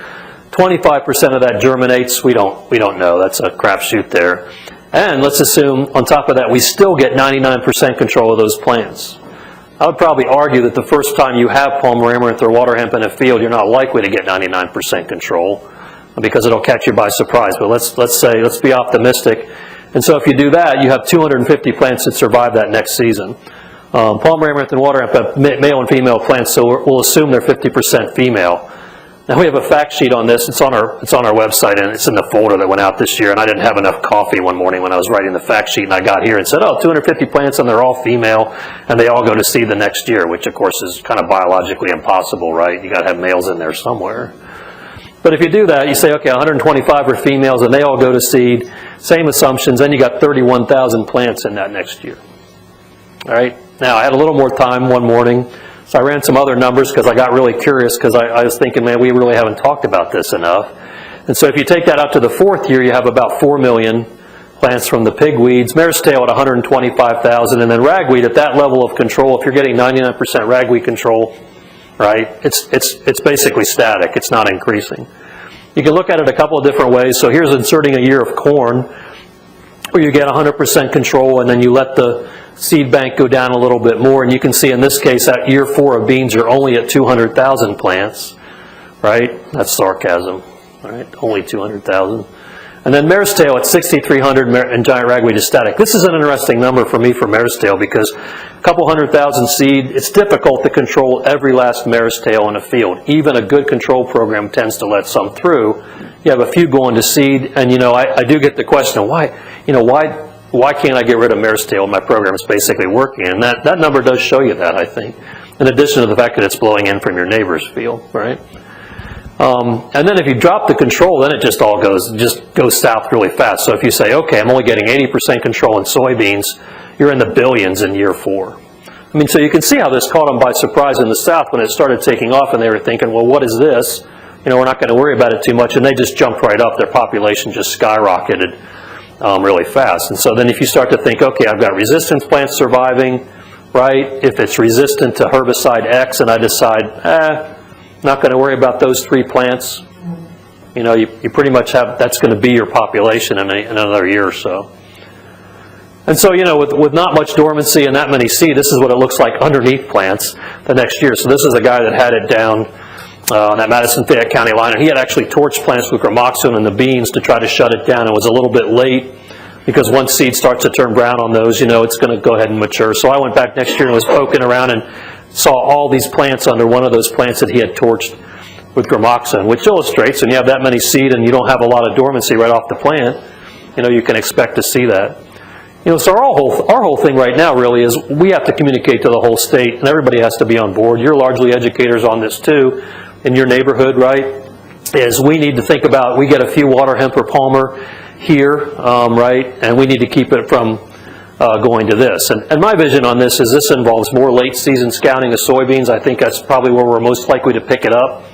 25% of that germinates. We don't know. That's a crapshoot there. And let's assume on top of that we still get 99% control of those plants. I would probably argue that the first time you have Palmer Amaranth or Waterhemp in a field, you're not likely to get 99% control because it'll catch you by surprise. But let's be optimistic. And so if you do that, you have 250 plants that survive that next season. Palmer Amaranth and Waterhemp have male and female plants, so we'll assume they're 50% female. Now we have a fact sheet on this. It's on our website, and it's in the folder that went out this year. And I didn't have enough coffee one morning when I was writing the fact sheet, and I got here and said, oh, 250 plants, and they're all female, and they all go to seed the next year, which of course is kind of biologically impossible, right? You got to have males in there somewhere. But if you do that, you say, okay, 125 are females, and they all go to seed. Same assumptions. Then you got 31,000 plants in that next year. All right. Now I had a little more time one morning. So I ran some other numbers because I got really curious because I was thinking, man, we really haven't talked about this enough. And so if you take that up to the 4th year, you have about 4 million plants from the pigweeds, marestail at 125,000, and then ragweed at that level of control. If you're getting 99% ragweed control, right, it's basically static. It's not increasing. You can look at it a couple of different ways. So here's inserting a year of corn where you get 100% control, and then you let the seed bank go down a little bit more, and you can see in this case at year 4 of beans you're only at 200,000 plants, right? That's sarcasm, right? Only 200,000. And then marestail at 6,300 and giant ragweed is static. This is an interesting number for me for marestail because a couple 100,000 seed, it's difficult to control every last marestail in a field. Even a good control program tends to let some through. You have a few going to seed, and you know I do get the question, why why can't I get rid of marestail? My program is basically working, and that number does show you that, I think, in addition to the fact that it's blowing in from your neighbor's field, right? And then if you drop the control, then it just all goes south really fast. So if you say, okay, I'm only getting 80% control in soybeans, you're in the billions in year 4. I mean, so you can see how this caught them by surprise in the South when it started taking off, and they were thinking, well, what is this? You know, we're not going to worry about it too much, and they just jumped right up. Their population just skyrocketed really fast. And so then if you start to think, okay, I've got resistance plants surviving, right? If it's resistant to herbicide X, and I decide, not going to worry about those 3 plants, you know, you pretty much have, that's going to be your population in another year or so. And so, you know, with not much dormancy and that many seed, this is what it looks like underneath plants the next year. So this is a guy that had it down on that Madison-Fayette County line, and he had actually torched plants with gramoxone in the beans to try to shut it down. It was a little bit late, because once seed starts to turn brown on those, you know, it's going to go ahead and mature. So I went back next year and was poking around and saw all these plants under one of those plants that he had torched with gramoxone, which illustrates when you have that many seed and you don't have a lot of dormancy right off the plant, you know, you can expect to see that. You know, so our whole thing right now really is we have to communicate to the whole state, and everybody has to be on board. You're largely educators on this too, in your neighborhood, right? Is we need to think about, we get a few Waterhemp or Palmer here, right? And we need to keep it from going to this. And my vision on this is this involves more late season scouting of soybeans. I think that's probably where we're most likely to pick it up.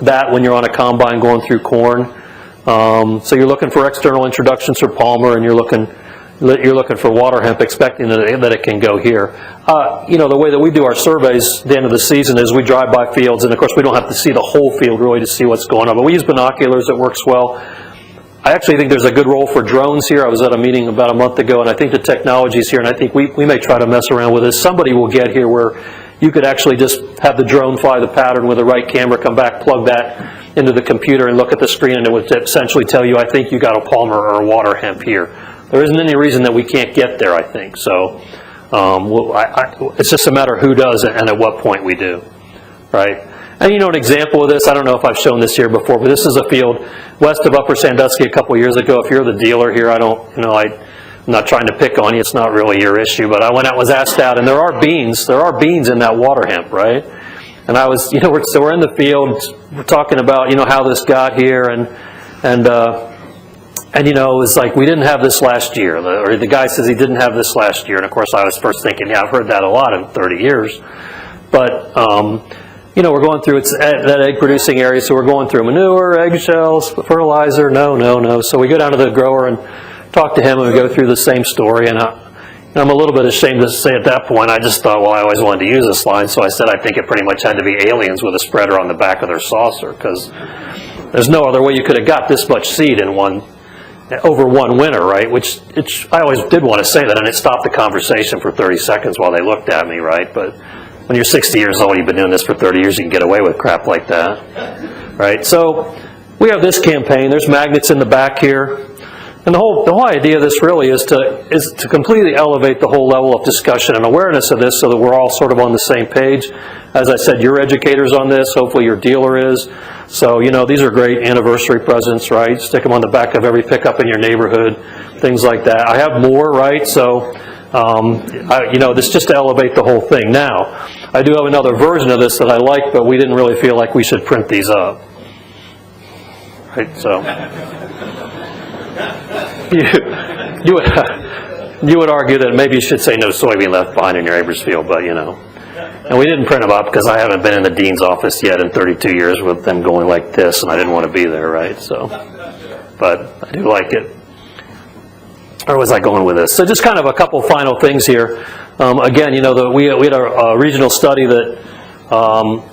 That when you're on a combine going through corn. So you're looking for external introductions for Palmer, and you're looking for Waterhemp, expecting that it can go here. You know, the way that we do our surveys at the end of the season is we drive by fields, and of course we don't have to see the whole field really to see what's going on, but we use binoculars. It works well. I actually think there's a good role for drones here. I was at a meeting about a month ago, and I think the technology's here, and I think we may try to mess around with this. Somebody will get here where you could actually just have the drone fly the pattern with the right camera, come back, plug that into the computer, and look at the screen, and it would essentially tell you, I think you got a Palmer or a Waterhemp here. There isn't any reason that we can't get there, I think. So it's just a matter of who does it and at what point we do, right? And you know, an example of this, I don't know if I've shown this here before, but this is a field west of Upper Sandusky a couple years ago. If you're the dealer here, I'm not trying to pick on you, it's not really your issue, but I went out, was asked out, and there are beans in that Waterhemp, right? And I was, you know, we're in the field, we're talking about, you know, how this got here, and you know, it was like, we didn't have this last year, or the guy says he didn't have this last year, and of course I was first thinking, yeah, I've heard that a lot in 30 years, but, you know, we're going through that egg-producing area, so we're going through manure, eggshells, fertilizer, no. So we go down to the grower and talk to him, and we go through the same story, and I'm a little bit ashamed to say at that point, I just thought, well, I always wanted to use this line, so I said I think it pretty much had to be aliens with a spreader on the back of their saucer, because there's no other way you could have got this much seed in over one winter, right? Which I always did want to say that, and it stopped the conversation for 30 seconds while they looked at me, right? But when you're 60 years old, you've been doing this for 30 years, you can get away with crap like that, right? So we have this campaign. There's magnets in the back here. And the whole idea of this really is to completely elevate the whole level of discussion and awareness of this so that we're all sort of on the same page. As I said, you're educators on this. Hopefully your dealer is. So, you know, these are great anniversary presents, right? Stick them on the back of every pickup in your neighborhood, things like that. I have more, right? So, you know, this just to elevate the whole thing. Now, I do have another version of this that I like, but we didn't really feel like we should print these up. Right, so... You would argue that maybe you should say no soybean left behind in your neighbor's field, but you know. And we didn't print them up because I haven't been in the dean's office yet in 32 years with them going like this, and I didn't want to be there, right? So, but I do like it. Where was I going with this? So just kind of a couple final things here. Again, you know, we had a regional study that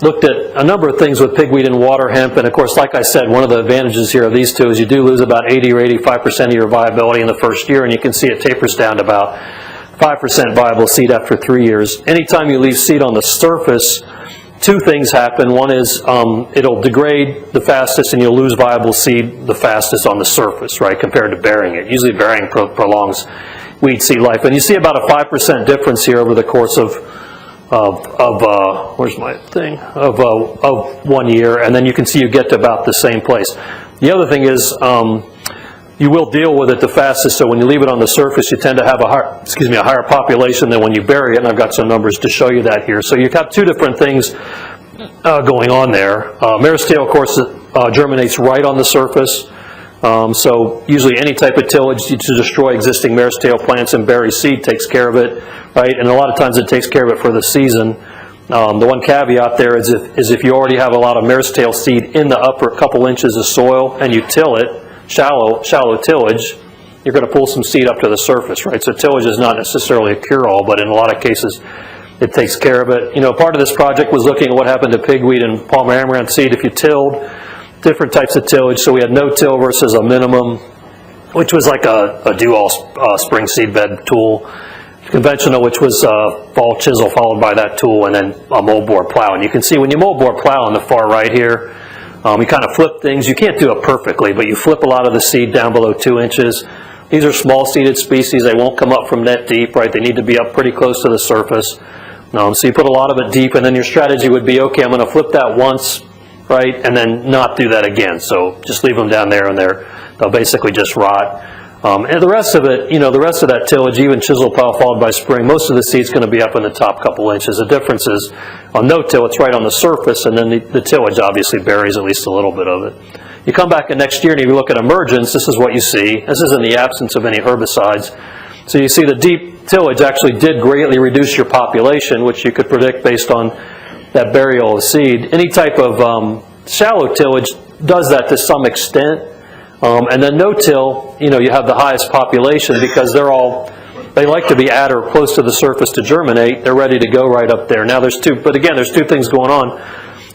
looked at a number of things with pigweed and water hemp, and of course, like I said, one of the advantages here of these two is you do lose about 80 or 85% of your viability in the first year, and you can see it tapers down to about 5% viable seed after 3 years. Anytime you leave seed on the surface, two things happen. One is it'll degrade the fastest, and you'll lose viable seed the fastest on the surface, right, compared to burying it. Usually burying prolongs weed seed life, and you see about a 5% difference here over the course of where's my thing, of 1 year, and then you can see you get to about the same place. The other thing is you will deal with it the fastest. So when you leave it on the surface, you tend to have a higher population than when you bury it. And I've got some numbers to show you that here. So you've got two different things going on there. Marestail, of course, germinates right on the surface. So usually any type of tillage to destroy existing marestail plants and bury seed takes care of it, right? And a lot of times it takes care of it for the season. The one caveat there is if you already have a lot of marestail seed in the upper couple inches of soil and you till it, shallow tillage, you're going to pull some seed up to the surface, right? So tillage is not necessarily a cure-all, but in a lot of cases it takes care of it. You know, part of this project was looking at what happened to pigweed and Palmer amaranth seed if you tilled, different types of tillage. So we had no-till versus a minimum, which was like a do-all spring seed bed tool. Conventional, which was fall chisel followed by that tool, and then a moldboard plow. And you can see when you moldboard plow on the far right here, you kind of flip things. You can't do it perfectly, but you flip a lot of the seed down below 2 inches. These are small seeded species. They won't come up from net deep, right? They need to be up pretty close to the surface. So you put a lot of it deep, and then your strategy would be, okay, I'm going to flip that once, right, and then not do that again. So just leave them down there, and they'll basically just rot. And the rest of it, you know, the rest of that tillage, even chisel plow followed by spring, most of the seed's going to be up in the top couple inches. The difference is on no-till, it's right on the surface, and then the tillage obviously buries at least a little bit of it. You come back in next year and you look at emergence, this is what you see. This is in the absence of any herbicides. So you see the deep tillage actually did greatly reduce your population, which you could predict based on that burial of seed. Any type of shallow tillage does that to some extent. And then no-till, you know, you have the highest population because they like to be at or close to the surface to germinate. They're ready to go right up there. Now there's two things going on.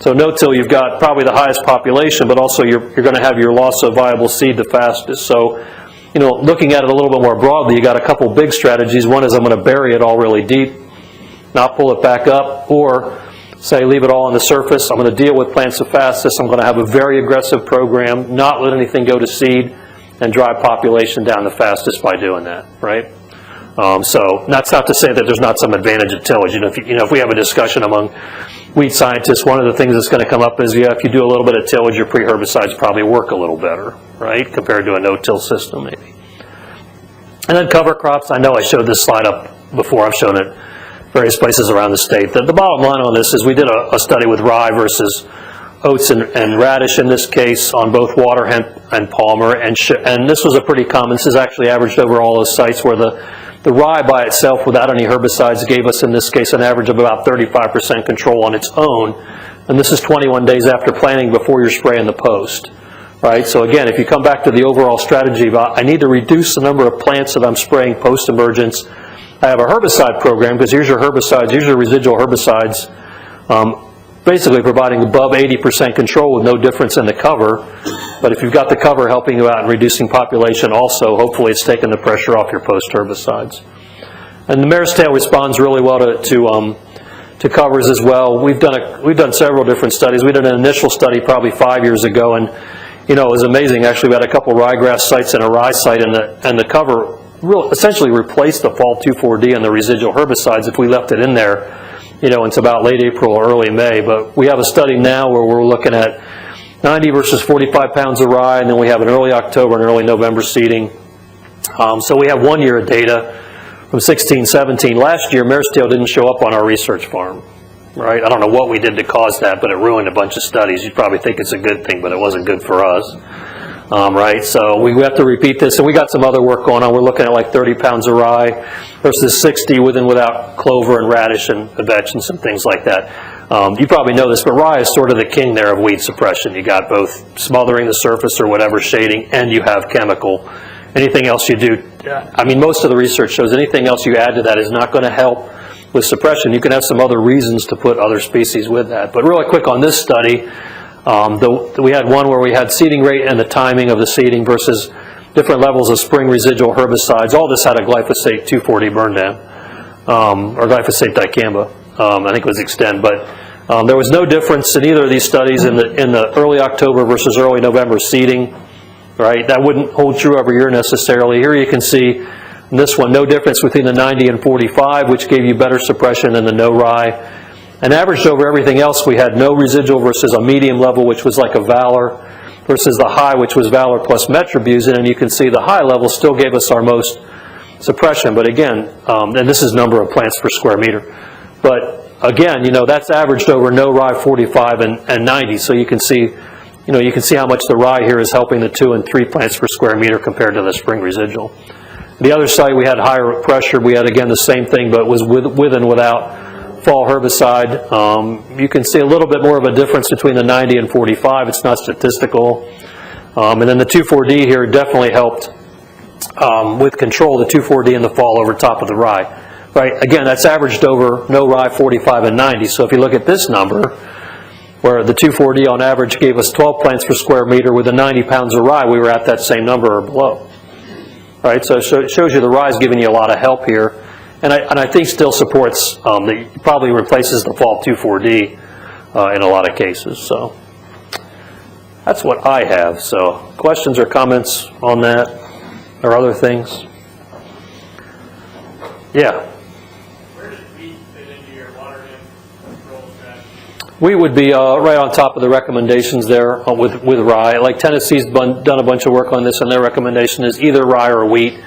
So no-till, you've got probably the highest population, but also you're going to have your loss of viable seed the fastest. So, you know, looking at it a little bit more broadly, you got a couple big strategies. One is I'm going to bury it all really deep, not pull it back up, or say leave it all on the surface. I'm going to deal with plants the fastest. I'm going to have a very aggressive program, not let anything go to seed, and drive population down the fastest by doing that, right? So that's not to say that there's not some advantage of tillage. You know, if we have a discussion among wheat scientists, one of the things that's going to come up is, yeah, if you do a little bit of tillage, your pre-herbicides probably work a little better, right, compared to a no-till system maybe. And then cover crops. I know I showed this slide up before. I've shown it various places around the state. The bottom line on this is we did a study with rye versus oats and radish in this case on both water hemp and palmer, and this was a pretty common. This is actually averaged over all those sites where the rye by itself without any herbicides gave us in this case an average of about 35% control on its own, and this is 21 days after planting before you're spraying the post. Right? So again, if you come back to the overall strategy of I need to reduce the number of plants that I'm spraying post-emergence, I have a herbicide program because here's your herbicides, here's your residual herbicides, basically providing above 80% control with no difference in the cover. But if you've got the cover helping you out in reducing population also, hopefully it's taking the pressure off your post-herbicides. And the marestail responds really well to covers as well. We've done several different studies. We did an initial study probably 5 years ago, and you know, it was amazing. Actually, we had a couple ryegrass sites and a rye site, and the cover essentially replaced the fall 2,4-D and the residual herbicides if we left it in there, you know, it's about late April or early May. But we have a study now where we're looking at 90 versus 45 pounds of rye, and then we have an early October and early November seeding. So we have 1 year of data from 16, 17. Last year, marestail didn't show up on our research farm. Right? I don't know what we did to cause that, but it ruined a bunch of studies. You'd probably think it's a good thing, but it wasn't good for us. Right? So we have to repeat this, and we got some other work going on. We're looking at like 30 pounds of rye versus 60 with and without clover and radish and vetch and some things like that. You probably know this, but rye is sort of the king there of weed suppression. You got both smothering the surface or whatever shading, and you have chemical. Anything else you do, I mean, most of the research shows anything else you add to that is not going to help with suppression. You can have some other reasons to put other species with that. But really quick on this study, we had one where we had seeding rate and the timing of the seeding versus different levels of spring residual herbicides. All this had a glyphosate 2,4-D burn down, or glyphosate dicamba, I think it was Extend. But there was no difference in either of these studies in the early October versus early November seeding. Right? That wouldn't hold true every year necessarily. Here you can see in this one, no difference between the 90 and 45, which gave you better suppression than the no rye. And averaged over everything else, we had no residual versus a medium level, which was like a Valor, versus the high, which was Valor plus metribuzin, and you can see the high level still gave us our most suppression. But again, and this is number of plants per square meter. But again, that's averaged over no rye 45 and 90, so you can see, you can see how much the rye here is helping the 2 and 3 plants per square meter compared to the spring residual. The other site we had higher pressure. We had again the same thing, but it was with and without fall herbicide. You can see a little bit more of a difference between the 90 and 45. It's not statistical. And then the 2,4-D here definitely helped with control, the 2,4-D in the fall over top of the rye. Right? Again, that's averaged over no rye 45 and 90. So if you look at this number, where the 2,4-D on average gave us 12 plants per square meter with the 90 pounds of rye, we were at that same number or below. Right? So it shows you the rye is giving you a lot of help here. And I think still supports, probably replaces the fall 2,4-D in a lot of cases. So that's what I have. So questions or comments on that or other things? Yeah. Where does wheat fit into your Waterhemp control strategy? We would be right on top of the recommendations there with rye. Like Tennessee's done a bunch of work on this, and their recommendation is either rye or wheat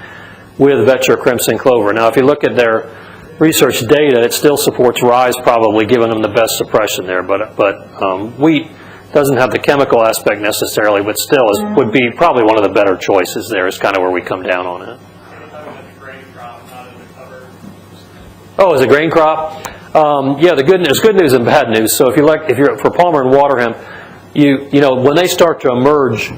with vetch or crimson clover. Now, if you look at their research data, it still supports rye's probably giving them the best suppression there, but wheat doesn't have the chemical aspect necessarily, but still would be probably one of the better choices there. Is kind of where we come down on it. Oh, is it grain crop? Yeah, there's good news and bad news. So if you're for Palmer and Waterhemp, when they start to emerge,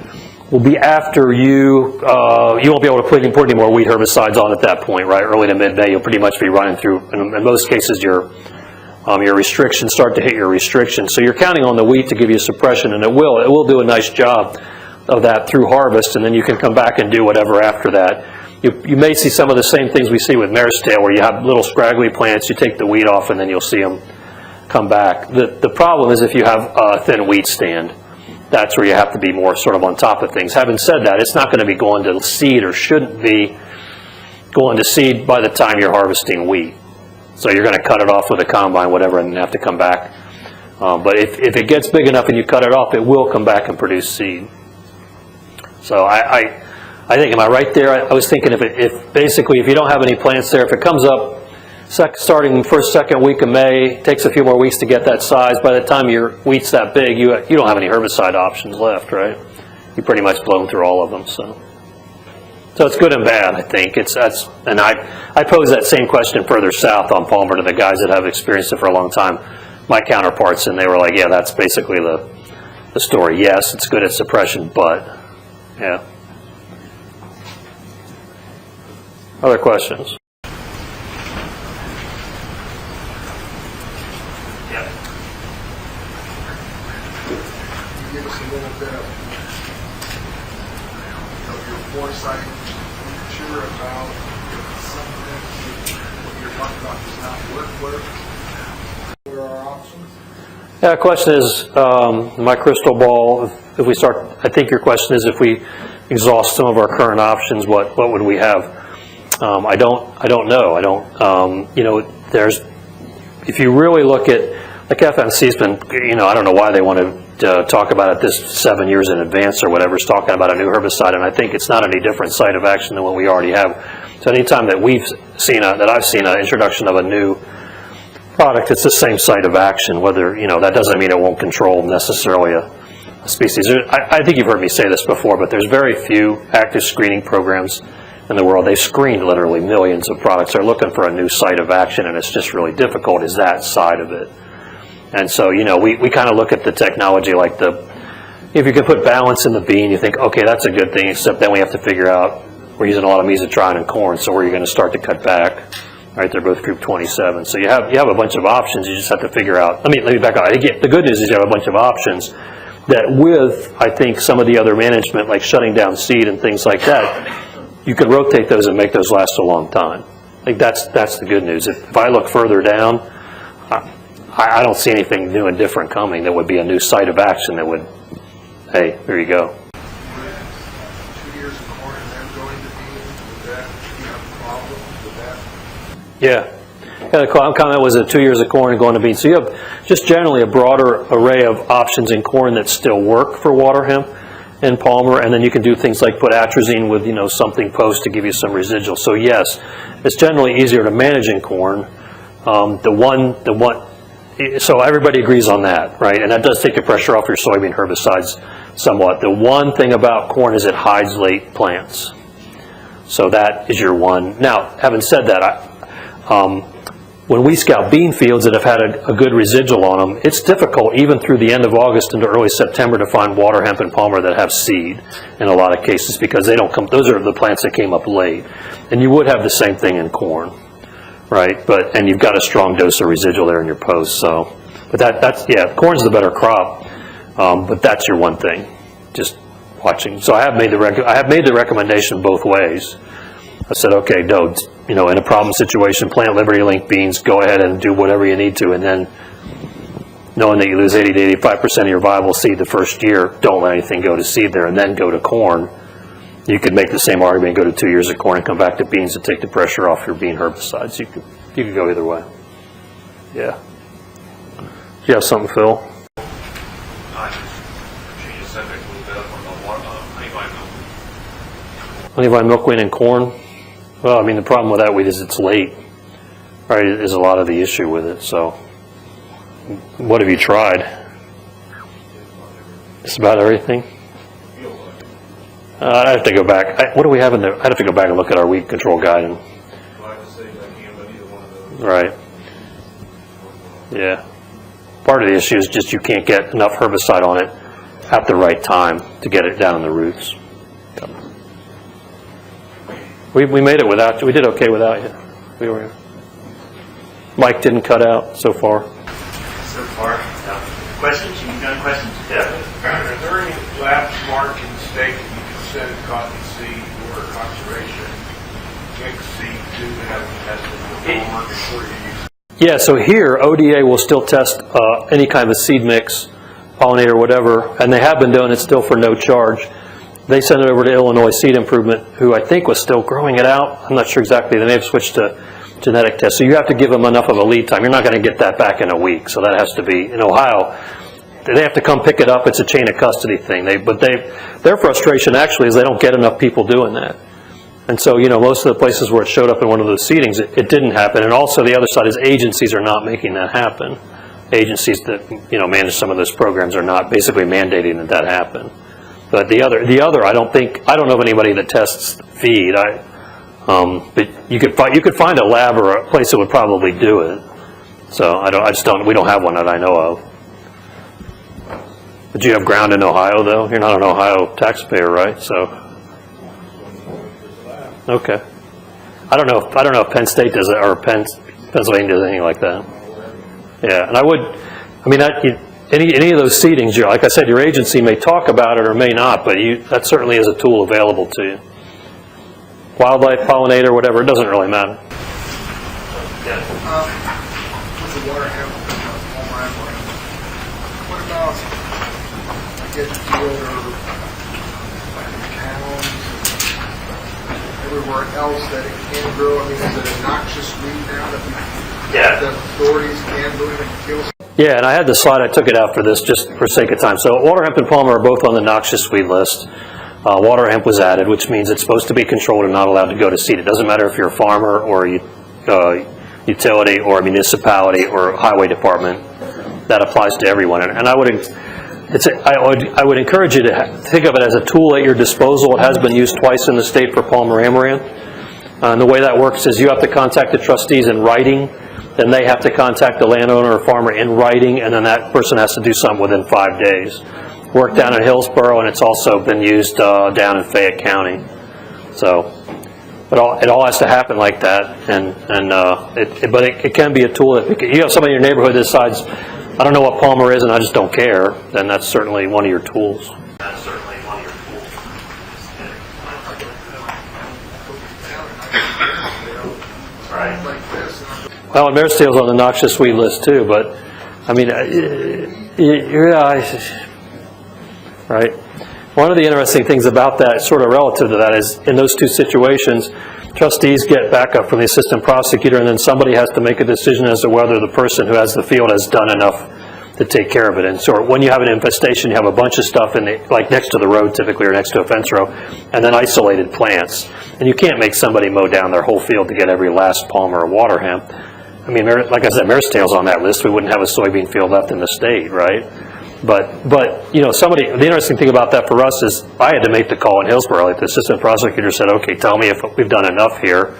will be after you won't be able to put any more weed herbicides on at that point, right? Early to mid-May, you'll pretty much be running through. In most cases, your restrictions start to hit your restrictions. So you're counting on the wheat to give you suppression, and it will do a nice job of that through harvest, and then you can come back and do whatever after that. You may see some of the same things we see with marestail, where you have little scraggly plants, you take the weed off, and then you'll see them come back. The problem is if you have a thin wheat stand. That's where you have to be more sort of on top of things. Having said that, it's not going to be going to seed, or shouldn't be going to seed by the time you're harvesting wheat. So you're going to cut it off with a combine, whatever, and then have to come back. But if it gets big enough and you cut it off, it will come back and produce seed. So I think, am I right there? I was thinking if basically if you don't have any plants there, if it comes up starting first, second week of May, it takes a few more weeks to get that size. By the time your wheat's that big, you don't have any herbicide options left, right? You pretty much blown through all of them. So it's good and bad, I think. And I pose that same question further south on Palmer to the guys that have experienced it for a long time, my counterparts, and they were like, yeah, that's basically the story. Yes, it's good at suppression, but yeah. Other questions? Give us a little bit of your foresight, sure about if something what you're talking about does not work. What are our options? Yeah, the question is, my crystal ball, if we start, I think your question is if we exhaust some of our current options, what would we have? I don't know. If you really look at, like FMC's been, I don't know why they want to talk about it this 7 years in advance or whatever, is talking about a new herbicide, and I think it's not any different site of action than what we already have. So anytime that I've seen an introduction of a new product, it's the same site of action, whether, that doesn't mean it won't control necessarily a species. I think you've heard me say this before, but there's very few active screening programs in the world. They've screened literally millions of products. They're looking for a new site of action, and it's just really difficult, is that side of it. And so, we kind of look at the technology like if you can put balance in the bean, you think, okay, that's a good thing, except then we have to figure out, we're using a lot of mesotrione in corn, so where are you going to start to cut back? Right, they're both group 27. So you have a bunch of options, you just have to figure out, let me back up. The good news is you have a bunch of options that with, I think, some of the other management, like shutting down seed and things like that, you can rotate those and make those last a long time. I think that's the good news. If I look further down, I don't see anything new and different coming that would be a new site of action that would, hey, there you go. 2 years of corn and then going to bean, would that be a problem? Would that? Yeah. The comment was 2 years of corn and going to beans. So you have just generally a broader array of options in corn that still work for water hemp. in Palmer, and then you can do things like put atrazine with, something post to give you some residual. So yes, it's generally easier to manage in corn. So everybody agrees on that, right? And that does take the pressure off your soybean herbicides somewhat. The one thing about corn is it hides late plants. So that is your one. Now, having said that, when we scout bean fields that have had a good residual on them, it's difficult even through the end of August into early September to find water hemp and Palmer that have seed in a lot of cases, because they don't come. Those are the plants that came up late, and you would have the same thing in corn, right? And you've got a strong dose of residual there in your post. So, but that's corn's the better crop, but that's your one thing. Just watching. So I have made the recommendation both ways. I said, okay, no, in a problem situation, plant Liberty Link beans, go ahead and do whatever you need to, and then knowing that you lose 80 to 85% of your viable seed the first year, don't let anything go to seed there, and then go to corn. You could make the same argument, go to 2 years of corn and come back to beans and take the pressure off your bean herbicides. You could go either way. Yeah. Do you have something, Phil? Change the subject a little bit on the honeyvine milk. Honeyvine milkweed and corn? Well, I mean, the problem with that weed is it's late, right? Is a lot of the issue with it. So, what have you tried? Just about everything. I'd have to go back. What do we have in there? I'd have to go back and look at our weed control guide. And, right. Yeah. Part of the issue is just you can't get enough herbicide on it at the right time to get it down in the roots. We made it without you. We did okay without you. Mike didn't cut out so far. So far, no. Questions? You've got questions? Yeah. Are there any labs marked in the state that you can send cottonseed or conservation mixed seed to have tested before you use it? Yeah, so here, ODA will still test any kind of a seed mix, pollinator, whatever, and they have been doing it still for no charge. They sent it over to Illinois Seed Improvement, who I think was still growing it out. I'm not sure exactly. They may have switched to genetic tests. So you have to give them enough of a lead time. You're not going to get that back in a week. So that has to be, in Ohio, they have to come pick it up. It's a chain of custody thing. Their frustration actually is they don't get enough people doing that. And so, most of the places where it showed up in one of those seedings, it didn't happen. And also the other side is agencies are not making that happen. Agencies that, manage some of those programs are not basically mandating that happen. But the other, I don't know of anybody that tests feed. But you could find a lab or a place that would probably do it. So we don't have one that I know of. But you have ground in Ohio, though. You're not an Ohio taxpayer, right? So, okay. I don't know if Penn State does it or Pennsylvania does anything like that. Yeah, and any of those seedings, like I said, your agency may talk about it or may not, but that certainly is a tool available to you. Wildlife, pollinator, whatever, it doesn't really matter. With the Waterhemp what about field or towns, everywhere else that it can grow? I mean, is it a noxious weed now that the authorities can go in and kill? Yeah, and I had the slide. I took it out for this just for sake of time. So waterhemp and Palmer are both on the noxious weed list. Waterhemp was added, which means it's supposed to be controlled and not allowed to go to seed. It doesn't matter if you're a farmer or a utility or a municipality or a highway department. That applies to everyone. And I would encourage you to think of it as a tool at your disposal. It has been used twice in the state for Palmer amaranth. And the way that works is you have to contact the trustees in writing. Then they have to contact the landowner or farmer in writing, and then that person has to do something within 5 days. Worked down in Hillsborough, and it's also been used down in Fayette County. So, but it all has to happen like that, but it can be a tool. If you have somebody in your neighborhood that decides, I don't know what Palmer is, and I just don't care, then that's certainly one of your tools. That's certainly one of your tools. Right. Well, and marestail's on the noxious weed list too, but I mean, right? One of the interesting things about that, sort of relative to that, is in those two situations, trustees get backup from the assistant prosecutor, and then somebody has to make a decision as to whether the person who has the field has done enough to take care of it. And so when you have an infestation, you have a bunch of stuff in the, like next to the road typically, or next to a fence row, and then isolated plants. And you can't make somebody mow down their whole field to get every last palm or water hemp. I mean, like I said, marestail's on that list. We wouldn't have a soybean field left in the state, right? But you know, the interesting thing about that for us is I had to make the call in Hillsborough. Like the assistant prosecutor said, okay, tell me if we've done enough here,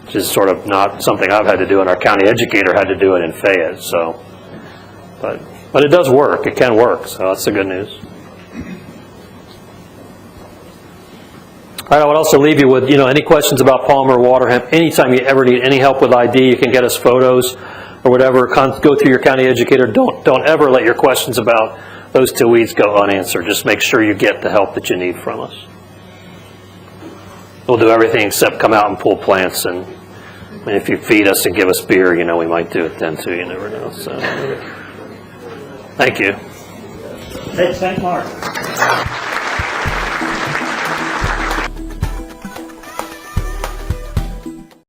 which is sort of not something I've had to do, and our county educator had to do it in Fayette. So, but it does work. It can work. So that's the good news. All right, I would also leave you with, you know, any questions about palm or water hemp. Anytime you ever need any help with ID, you can get us photos or whatever. Go through your county educator. Don't ever let your questions about those two weeds go unanswered. Just make sure you get the help that you need from us. We'll do everything except come out and pull plants. And if you feed us and give us beer, you know, we might do it then too. You never know. So, thank you. Thanks, Mark.